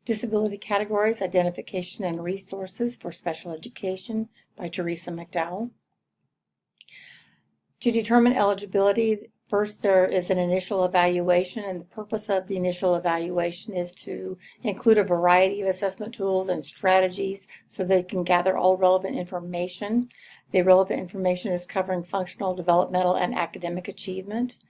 Disability Categories, Identification and Resources for Special Education by Teresa McDowell. To determine eligibility, first there is an initial evaluation, and the purpose of the initial evaluation is to include a variety of assessment tools and strategies so they can gather all relevant information. The relevant information is covering functional, developmental, and academic achievement.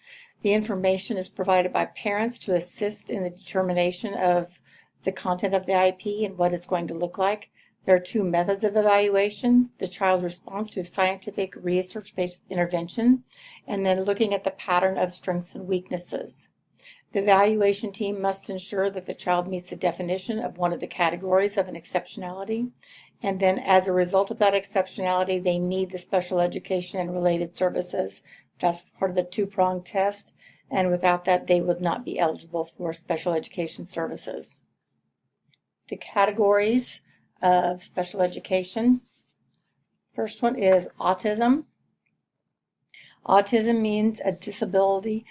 The information is provided by parents to assist in the determination of the content of the IEP and what it's going to look like. There are two methods of evaluation: the child's response to scientific research-based intervention, and then looking at the pattern of strengths and weaknesses. The evaluation team must ensure that the child meets the definition of one of the categories of an exceptionality, and then as a result of that exceptionality, they need the special education and related services. That's part of the two-pronged test, and without that, they would not be eligible for special education services. The categories of special education. First one is autism. Autism means a disability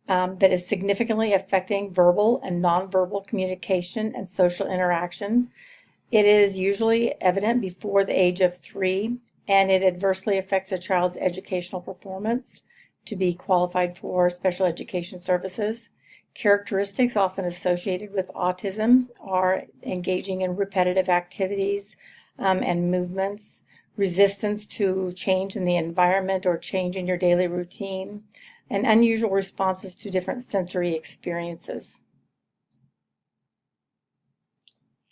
that is significantly affecting verbal and nonverbal communication and social interaction. It is usually evident before the age of 3, and it adversely affects a child's educational performance to be qualified for special education services. Characteristics often associated with autism are engaging in repetitive activities and movements, resistance to change in the environment or change in your daily routine, and unusual responses to different sensory experiences.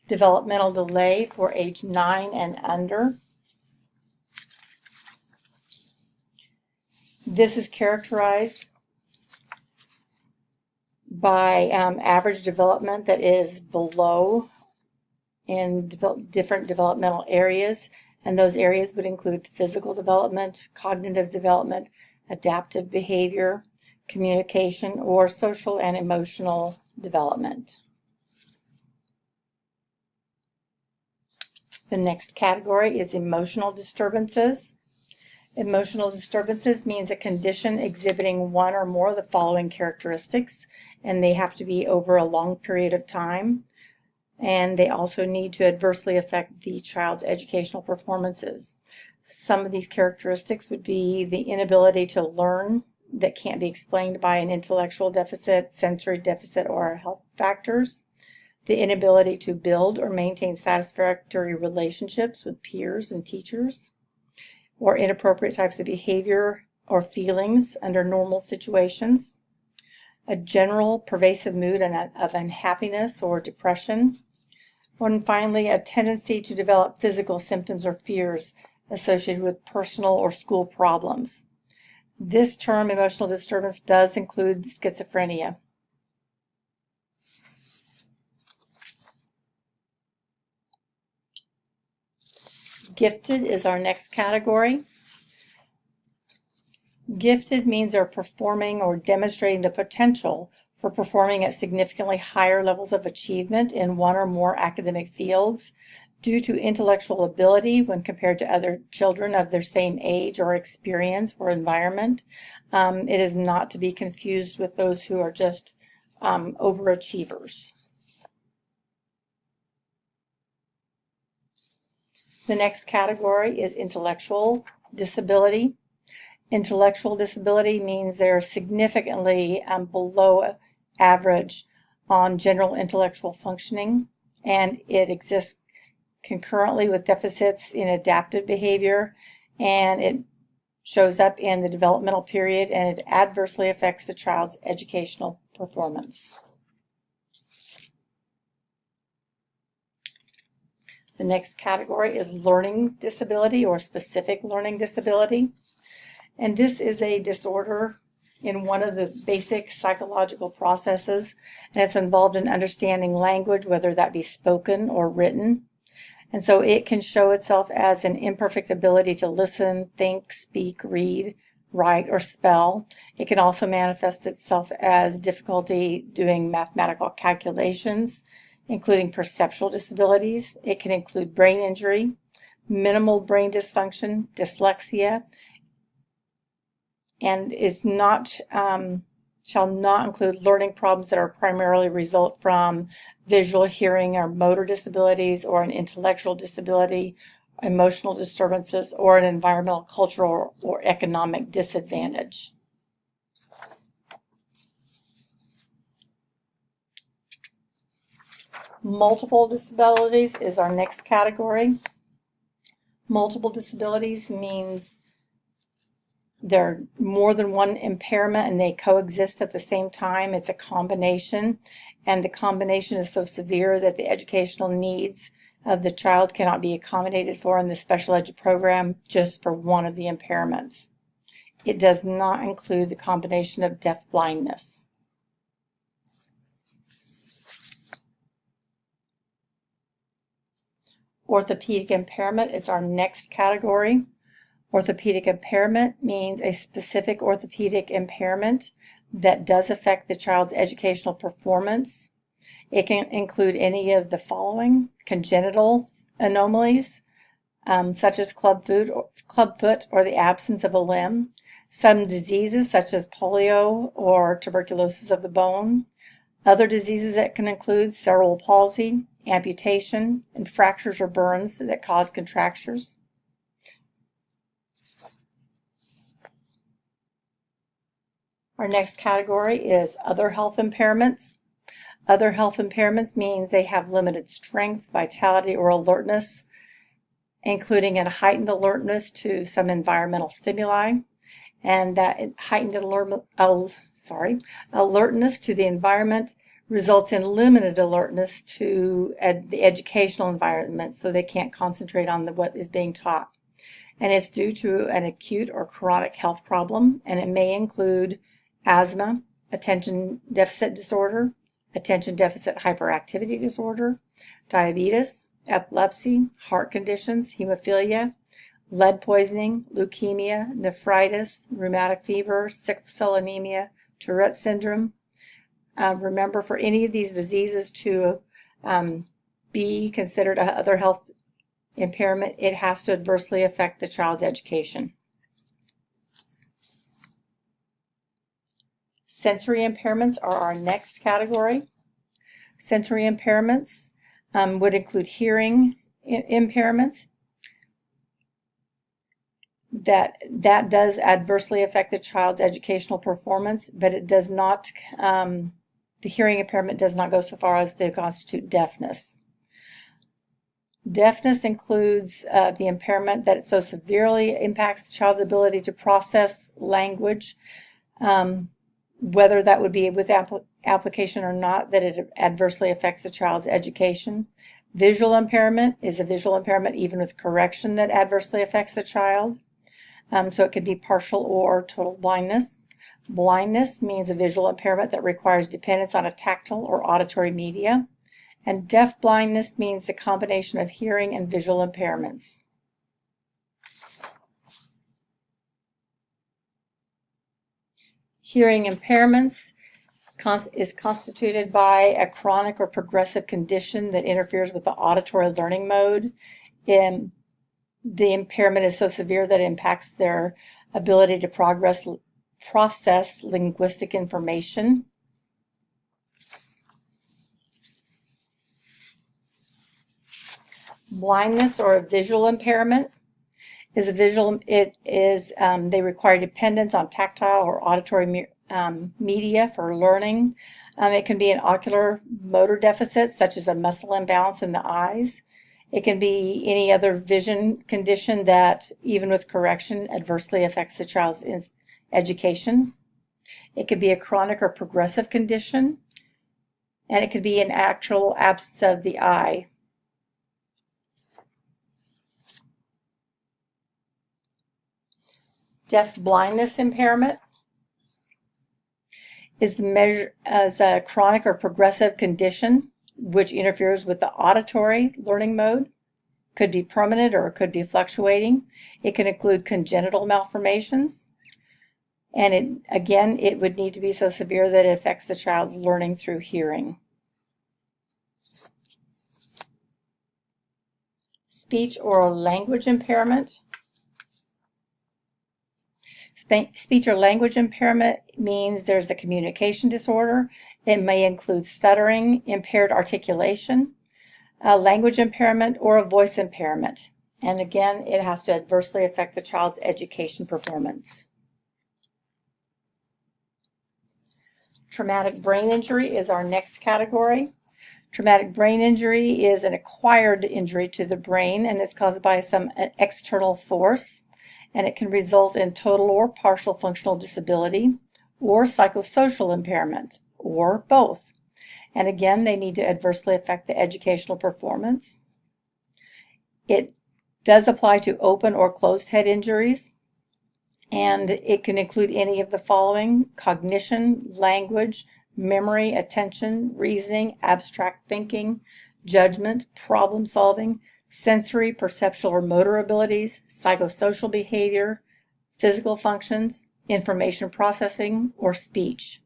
Developmental delay for age 9 and under. This is characterized by average development that is below in different developmental areas, and those areas would include physical development, cognitive development, adaptive behavior, communication, or social and emotional development. The next category is emotional disturbances. Emotional disturbances means a condition exhibiting one or more of the following characteristics, and they have to be over a long period of time, and they also need to adversely affect the child's educational performances. Some of these characteristics would be the inability to learn that can't be explained by an intellectual deficit, sensory deficit, or health factors, the inability to build or maintain satisfactory relationships with peers and teachers, or inappropriate types of behavior or feelings under normal situations, a general pervasive mood of unhappiness or depression, and finally a tendency to develop physical symptoms or fears associated with personal or school problems. This term, emotional disturbance, does include schizophrenia. Gifted is our next category. Gifted means they're performing or demonstrating the potential for performing at significantly higher levels of achievement in one or more academic fields due to intellectual ability when compared to other children of their same age or experience or environment. It is not to be confused with those who are just overachievers. The next category is intellectual disability. Intellectual disability means they're significantly below average on general intellectual functioning, and it exists concurrently with deficits in adaptive behavior, and it shows up in the developmental period, and it adversely affects the child's educational performance. The next category is learning disability or specific learning disability. And this is a disorder in one of the basic psychological processes, and it's involved in understanding language, whether that be spoken or written. And so it can show itself as an imperfect ability to listen, think, speak, read, write, or spell. It can also manifest itself as difficulty doing mathematical calculations, including perceptual disabilities. It can include brain injury, minimal brain dysfunction, dyslexia, and is not shall not include learning problems that are primarily result from visual, hearing, or motor disabilities, or an intellectual disability, emotional disturbances, or an environmental, cultural, or economic disadvantage. Multiple disabilities is our next category. Multiple disabilities means there are more than one impairment and they coexist at the same time. It's a combination, and the combination is so severe that the educational needs of the child cannot be accommodated for in the special ed program just for one of the impairments. It does not include the combination of deaf-blindness. Orthopedic impairment is our next category. Orthopedic impairment means a specific orthopedic impairment that does affect the child's educational performance. It can include any of the following: congenital anomalies, such as clubfoot or the absence of a limb, some diseases such as polio or tuberculosis of the bone, other diseases that can include cerebral palsy, amputation, and fractures or burns that cause contractures. Our next category is other health impairments. Other health impairments means they have limited strength, vitality, or alertness, including a heightened alertness to some environmental stimuli, and that heightened alertness to the environment results in limited alertness to the educational environment, so they can't concentrate on what is being taught. And it's due to an acute or chronic health problem, and it may include asthma, attention deficit disorder, attention deficit hyperactivity disorder, diabetes, epilepsy, heart conditions, hemophilia, lead poisoning, leukemia, nephritis, rheumatic fever, sickle cell anemia, Tourette syndrome. Remember, for any of these diseases to be considered other health impairment, it has to adversely affect the child's education. Sensory impairments are our next category. Sensory impairments would include hearing impairments. That does adversely affect the child's educational performance, but it does not, the hearing impairment does not go so far as to constitute deafness. Deafness includes the impairment that so severely impacts the child's ability to process language, whether that would be with application or not, that it adversely affects the child's education. Visual impairment is a visual impairment even with correction that adversely affects the child. So it could be partial or total blindness. Blindness means a visual impairment that requires dependence on a tactile or auditory media. And deaf blindness means the combination of hearing and visual impairments. Hearing impairments is constituted by a chronic or progressive condition that interferes with the auditory learning mode. The impairment is so severe that it impacts their ability to process linguistic information. Blindness or a visual impairment is they require dependence on tactile or auditory media for learning. It can be an ocular motor deficit, such as a muscle imbalance in the eyes. It can be any other vision condition that, even with correction, adversely affects the child's education. It could be a chronic or progressive condition, and it could be an actual absence of the eye. Deaf blindness impairment is measured as a chronic or progressive condition which interferes with the auditory learning mode. Could be permanent or it could be fluctuating. It can include congenital malformations, and it would need to be so severe that it affects the child's learning through hearing. Speech or language impairment. Speech or language impairment means there's a communication disorder. It may include stuttering, impaired articulation, a language impairment, or a voice impairment. And again, it has to adversely affect the child's education performance. Traumatic brain injury is our next category. Traumatic brain injury is an acquired injury to the brain, and it's caused by some external force, and it can result in total or partial functional disability or psychosocial impairment, or both. And again, they need to adversely affect the educational performance. It does apply to open or closed head injuries, and it can include any of the following: cognition, language, memory, attention, reasoning, abstract thinking, judgment, problem solving, sensory, perceptual, or motor abilities, psychosocial behavior, physical functions, information processing, or speech.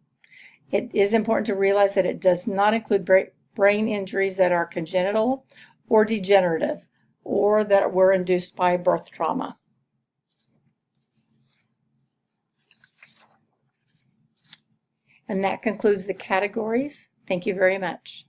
It is important to realize that it does not include brain injuries that are congenital or degenerative, or that were induced by birth trauma. And that concludes the categories. Thank you very much.